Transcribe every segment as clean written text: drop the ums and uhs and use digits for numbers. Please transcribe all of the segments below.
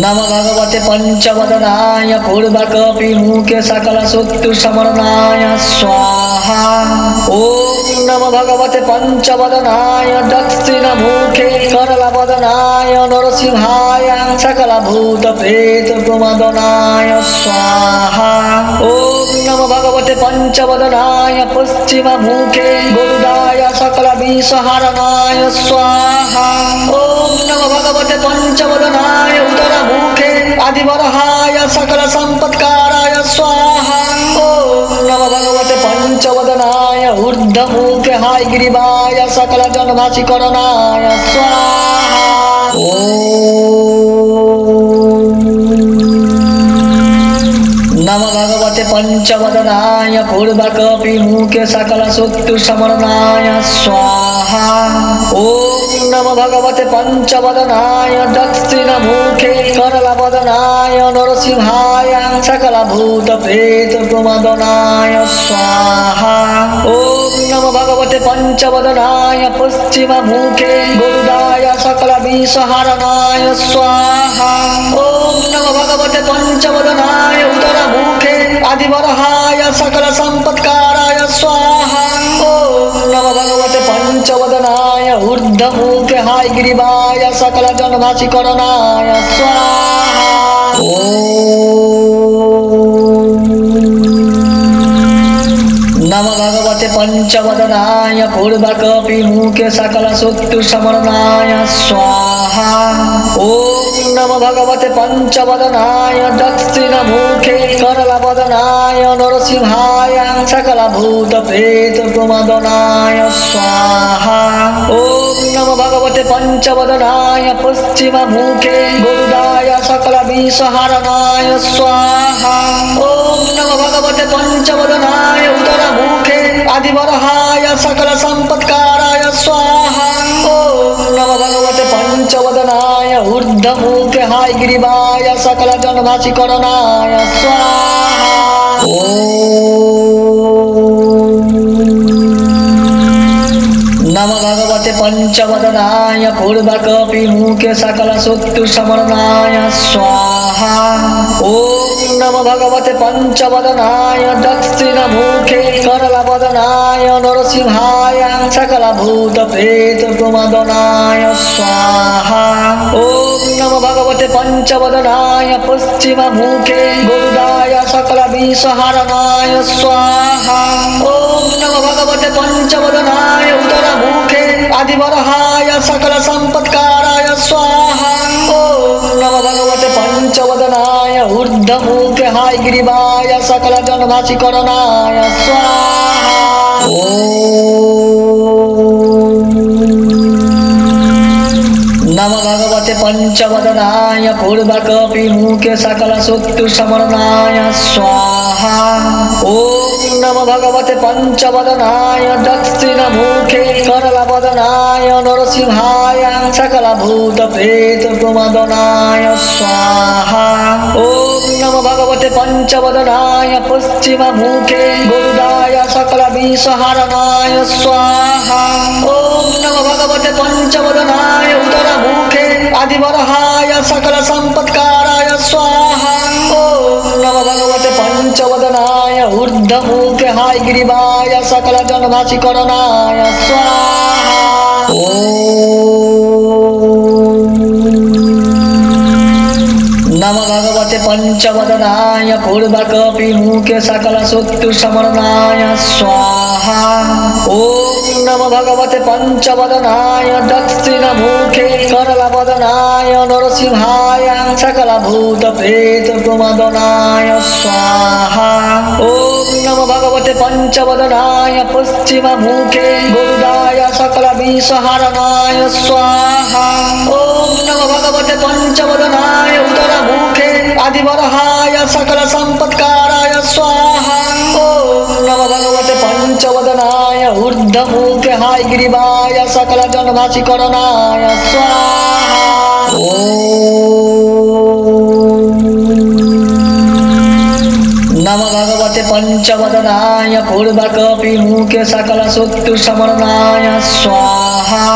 नमो भगवते पंचवदनाय पूर्वकपि मुखे सकल सुक्तु समरनाय स्वाहा। ओम नमो भगवते पंचवदनाय दक्षिण मुखे करलवदनाय नरसिंहाय सकल भूत प्रेत प्रमदनाय स्वाहा। ओम नमो भगवते पंचवदनाय पश्चिम मुखे गुरुदाय सकल विषहरणाय स्वाहा। ओम नमो भगवते पंचवदनाय उत्तर मुखे आदिवरहाय सकल संपत्काराय स्वाहा। ओम नमो भगवते पंचवदनाय ऊर्ध्व मुखे हाय गिरिवाय सकल जनभाषी करणाय स्वाहा। नमो भगवते पंचवदनाय पूर्वकपि मुखे सकल सुक्तु समरणाय स्वाहा। ओम नमो भगवते पंचवदनाय दक्षिण मुखे करलवदनाय नरसिंहाय सकल भूत प्रेत प्रमदनाय स्वाहा। ओम नमो भगवते पंचवदनाय पश्चिम मुखे गुरुदाय सकल विषहरणाय स्वाहा। ओम नमो भगवते पंचवदनाय उत्तर मुखे आदिवरहाय सकल संपत्काराय स्वाहा। ओम नमो भगवते पंचवदनाय ऊर्ध्व मुखे हाय गिरिवाय सकल जनभाषी करणाय स्वाहा। नमो भगवते पंचवदनाय पूर्वकपि मुखे सकल सुक्तु समरणाय स्वाहा। ओम नमो भगवते पंचवदनाय दक्षिण मुखे करलवदनाय नरसिंहाय सकल भूत प्रेत प्रमदनाय स्वाहा। ओम नमो भगवते पंचवदनाय पश्चिम मुखे गुरुदाय सकल विषहरणाय स्वाहा। ओम नमो भगवते पंचवदनाय उत्तर मुखे आदिवरहाय सकल संपत्काराय स्वाहा। ओम नमो भगवते पंचवदनाय ऊर्ध्व मुखे हाय गिरिवाय सकल जनभाषी करणाय स्वाहा। नमो भगवते पंचवदनाय पूर्वकपि मुखे सकल सुक्तु समरणाय स्वाहा। ओम नमो भगवते पंचवदनाय दक्षिण मुखे करलवदनाय नरसिंहाय सकल भूत प्रेत प्रमदनाय स्वाहा। ओम नमो भगवते पंचवदनाय पश्चिम मुखे गुरुदाय सकल विषहरणाय स्वाहा। ओम नमो भगवते पंचवदनाय उत्तर मुखे आदिवरहाय सकल संपत्काराय स्वाहा। ओम नमो भगवते पंचवदनाय ऊर्ध्व मुखे हाय गिरिवाय सकल जनभाषी करणाय स्वाहा। नमो भगवते पंचवदनाय पूर्वकपि मुखे सकल सुक्तु समरणाय स्वाहा। ओम नमो भगवते पंचवदनाय दक्षिण मुखे करलवदनाय नरसिंहाय सकल भूत प्रेत प्रमदनाय स्वाहा। ओम नमो भगवते पंचवदनाय पश्चिम मुखे गुरुदाय सकल विषहरणाय स्वाहा। ओम नमो भगवते पंचवदनाय उत्तर मुखे आदिवरहाय सकल संपत्काराय स्वाहा। ओम नमो भगवते पंचवदनाय ऊर्ध्व मुखे हाय गिरिवाय सकल जनभाषी करणाय स्वाहा। नमो भगवते पंचवदनाय पूर्वकपि मुखे सकल सुक्तु समरणाय स्वाहा। ओम नमो भगवते पंचवदनाय दक्षिण मुखे करलवदनाय नरसिंहाय सकल भूत प्रेत प्रमदनाय स्वाहा। ओम नमो भगवते पंचवदनाय पश्चिम मुखे गुरुदाय सकल विषहरणाय स्वाहा। ओम नमो भगवते पंचवदनाय उत्तर मुखे आदिवरहाय सकल संपत्काराय स्वाहा। ओम नमो भगवते पंचवदनाय ऊर्ध्व मुखे हाय गिरिवाय सकल जनभाषी करणाय स्वाहा। नमो भगवते भगवते पंचवदनाय पूर्वकपिमुखे सकलशत्रुशमनाय स्वाहा।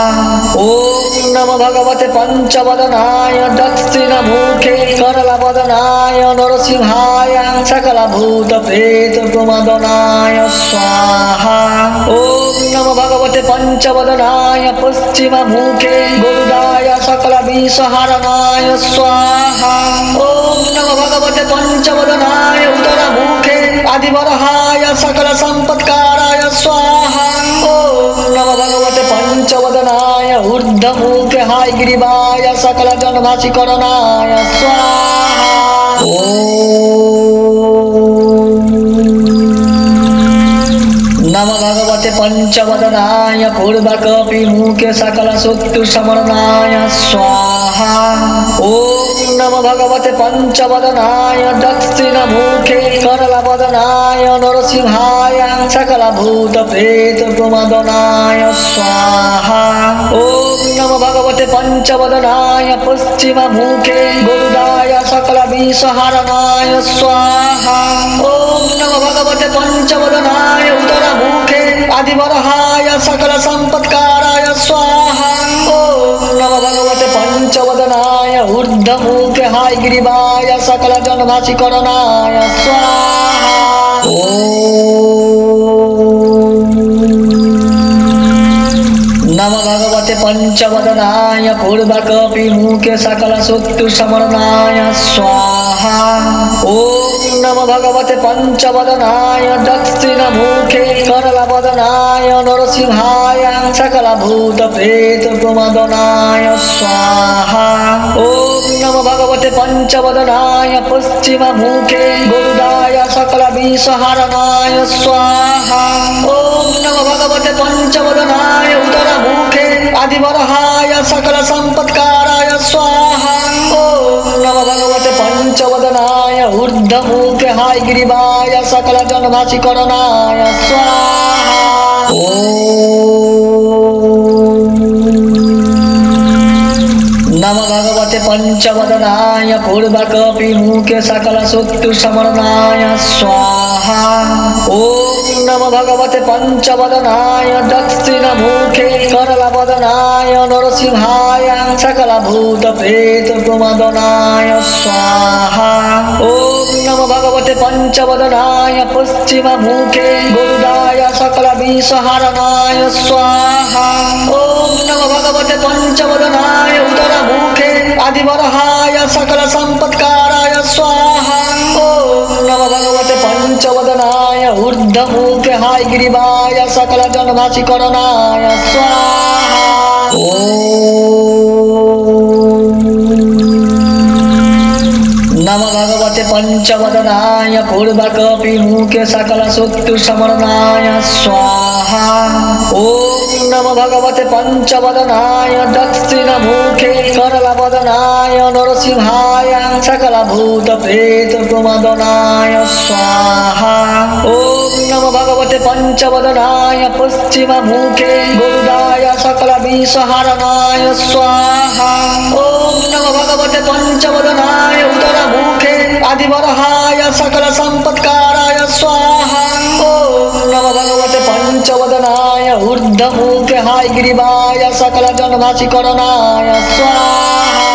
ओम नमो भगवते पंचवदनाय दक्षिणमुखे करलवदनाय नरसिंहाय सकलभूतप्रेतप्रमदनाय स्वाहा। ओम नमो भगवते पंचवदनाय पश्चिममुखे गरुडाय सकलविषहरणाय स्वाहा। ओम नमो भगवते पंचवदनाय उत्तरमुखे आदिवरहाय सकलसम्पत्काराय स्वाहा। ओम नमो भगवते पंचवदनाय ऊर्ध्वमुखे हायग्रीवाय सकलजनभाषिकरणाय स्वाहा। नमो भगवते पंचवदनाय पूर्वकपिमुखे सकलशत्रुशमनाय स्वाहा। ओम नमो भगवते पंचवदनाय दक्षिणमुखे करलवदनाय नरसिंहाय सकलभूतप्रेतप्रमदनाय स्वाहा। ओम नमो भगवते पंचवदनाय पश्चिममुखे गरुडाय सकलविषहरणाय स्वाहा। ओम नमो भगवते पंचवदनाय उत्तरमुखे आदिवरहाय सकलसम्पत्काराय स्वाहा। ओम नमो भगवते पंचवदनाय ऊर्ध्वमुखे हायग्रीवाय सकलजनभाषिकरणाय स्वाहा। नमो भगवते पंचवदनाय पूर्वकपिमुखे सकलशत्रुशमनाय स्वाहा। ओम नमो भगवते पंचवदनाय दक्षिणमुखे करलवदनाय नरसिंहाय सकलभूतप्रेतप्रमदनाय स्वाहा। ओम नमो भगवते पंचवदनाय पश्चिममुखे गरुडाय सकलविषहरणाय स्वाहा। ओम नमो भगवते पंचवदनाय उत्तरमुखे आदिवरहाय सकलसम्पत्काराय स्वाहा। ओम नमो भगवते पंचवदनाय ऊर्ध्वमुखे हायग्रीवाय सकलजनभाषिकरणाय स्वाहा। नमो भगवते पंचवदनाय पूर्वकपिमुखे सकलशत्रुशमनाय स्वाहा। ओम नमो भगवते पंचवदनाय दक्षिणमुखे करलवदनाय नरसिंहाय सकलभूतप्रेतप्रमदनाय स्वाहा। ओम नमो भगवते पंचवदनाय पश्चिममुखे गरुडाय सकलविषहरणाय स्वाहा। ओम नमो भगवते पंचवदनाय उत्तरमुखे आदिवरहाय सकलसम्पत्काराय स्वाहा। ओम नमो भगवते पंचवदनाय ऊर्ध्वमुखे हायग्रीवाय सकलजनभाषिकरणाय स्वाहा। नमो भगवते पंचवदनाय पूर्वकपिमुखे सकलशत्रुशमनाय स्वाहा। ओम नमो भगवते पंचवदनाय दक्षिणमुखे करलवदनाय नरसिंहाय सकलभूतप्रेतप्रमदनाय स्वाहा। ओम नमो भगवते पंचवदनाय पश्चिममुखे गरुडाय सकलविषहरणाय स्वाहा। ओम नमो भगवते पंचवदनाय उत्तरमुखे आदिवरहाय सकलसम्पत्काराय स्वाहा। ओम नमो भगवते पंचवदनाय ऊर्ध्वमुखे हायग्रीवाय सकलजनभाषिकरणाय स्वाहा।